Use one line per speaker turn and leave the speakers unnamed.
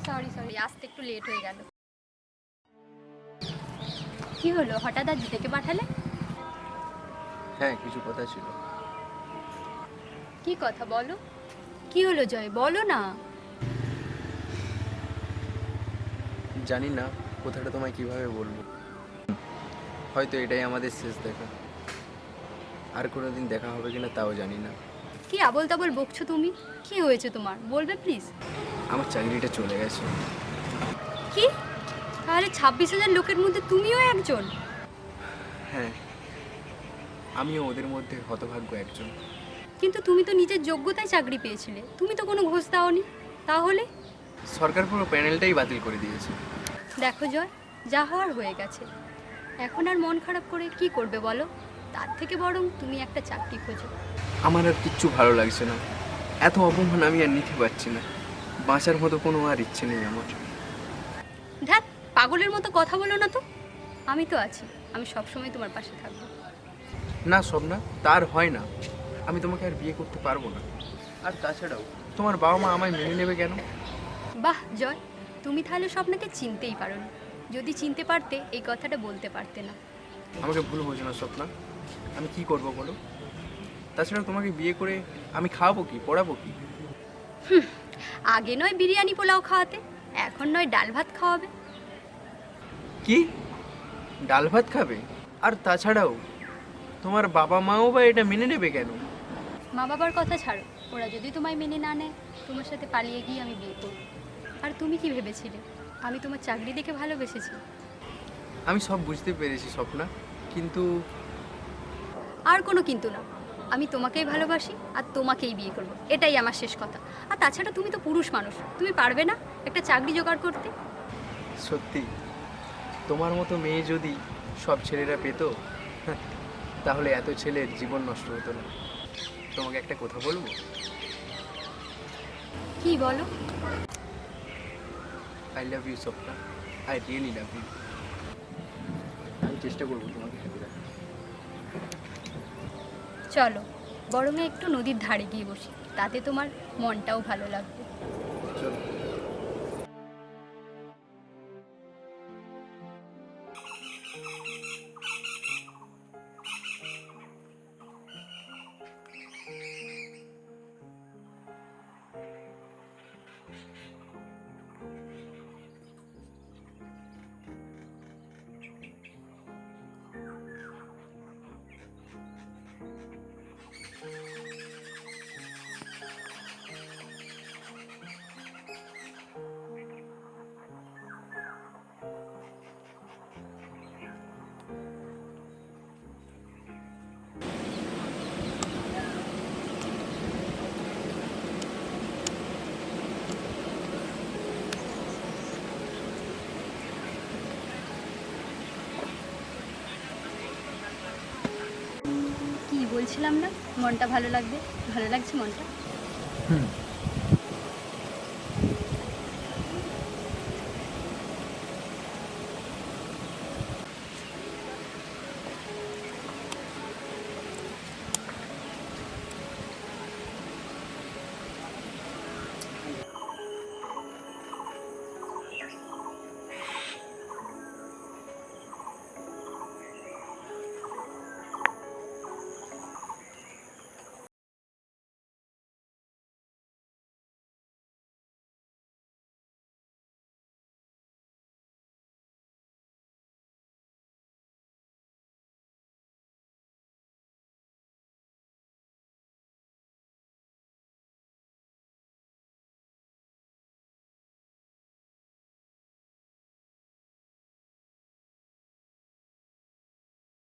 Sorry sorry, আসতে একটু late হয়ে গেল। কি হলো, হঠাৎ আজ ডেকে পাঠালে?
হ্যাঁ, কিছু কথা ছিল।
কি কথা বলো। কি হলো জয়, বলো না।
জানি না কথাটা তোমায় কিভাবে বলবো। হয়তো এটাই আমাদের শেষ দেখা। আর কোনোদিন দেখা হবে কিনা তাও জানি না।
কি আবোল তাবোল বকছো তুমি? কি হয়েছে তোমার, বলবে প্লিজ।
আমার চাকরিটা চলে গেছে।
কি? তাহলে 26,000 লোকের মধ্যে তুমিও একজন?
হ্যাঁ, আমিও ওদের মধ্যে হতভাগ্য একজন।
কিন্তু তুমি তো নিজের যোগ্যতায় চাকরি পেয়েছিলে, তুমি তো কোনো ঘোষ দাওনি। তাহলে?
সরকার পুরো প্যানেলটাই বাতিল করে দিয়েছে।
দেখো জয়, যা হওয়ার হয়ে গেছে। এখন আর মন খারাপ করে কি করবে বলো? তার থেকে বরং তুমি একটা চাকরি খোঁজো।
আমার আর কিচ্ছু ভালো লাগছে না। এত অপমান আমি আর নিতে পারছি না। বাঁচার মতো কোনো আর ইচ্ছে নেই আমার।
ধ্যাৎ, পাগলের মতো কথা বলো না তো। আমি তো আছি, আমি সবসময় তোমার পাশে থাকবো।
না স্বপ্না, তার হয় না। আমি তোমাকে আর বিয়ে করতে পারবো না। আর তাছাড়াও তোমার বাবা মা আমায় মেনে নেবে কেন?
বাহ জয়, তুমি তাহলে স্বপ্নাকে চিনতেই পারো না। যদি চিনতে পারতে এই কথাটা বলতে পারতে না।
আমাকে ভুল বোঝো না স্বপ্না। আমি কি করব বলো? তাছাড়া তোমাকে বিয়ে করে আমি খাওয়াবো কি, পড়াবো কি?
আগে নয় বিরিয়ানি পোলাও খাওয়াতে, এখন নয় ডাল ভাত খাওয়াবে।
কি? ডাল ভাত খাবে? আর তাছাড়াও তোমার বাবা মাও বা এটা মেনে নেবে কেন?
মা বাবার কথা ছাড়ো, ওরা যদি তোমায় মেনে না নেয়, তোমার সাথে পালিয়ে গিয়ে আমি বিয়ে করব। আর তুমি কি ভেবেছিলে আমি তোমার চাকরি দেখে ভালোবেসেছি?
আমি সব বুঝতে পেরেছি স্বপ্না, কিন্তু
আর কোনো কিন্তু না। আমি তোমাকেই ভালোবাসি আর তোমাকেই বিয়ে করব, এটাই আমার শেষ কথা। আর তাছাড়া তুমি তো পুরুষ মানুষ, তুমি পারবে না একটা চাকরি জোগাড় করতে?
সত্যি তোমার মতো মেয়ে যদি সব ছেলেরা পেত, তাহলে এত ছেলের জীবন নষ্ট হতো না। তোমাকে একটা কথা বলবো?
কি বলো?
I love you Swapna, I really love you. আমি চেষ্টা করবো তোমাকে হ্যাপি রাখার।
চলো বরং একটু নদীর ধারে গিয়ে বসি, তাতে তোমার মনটাও ভালো লাগবে।
চলো।
কি বলছিলাম না, মনটা ভালো লাগবে? ভালো লাগছে মনটা?
হুম।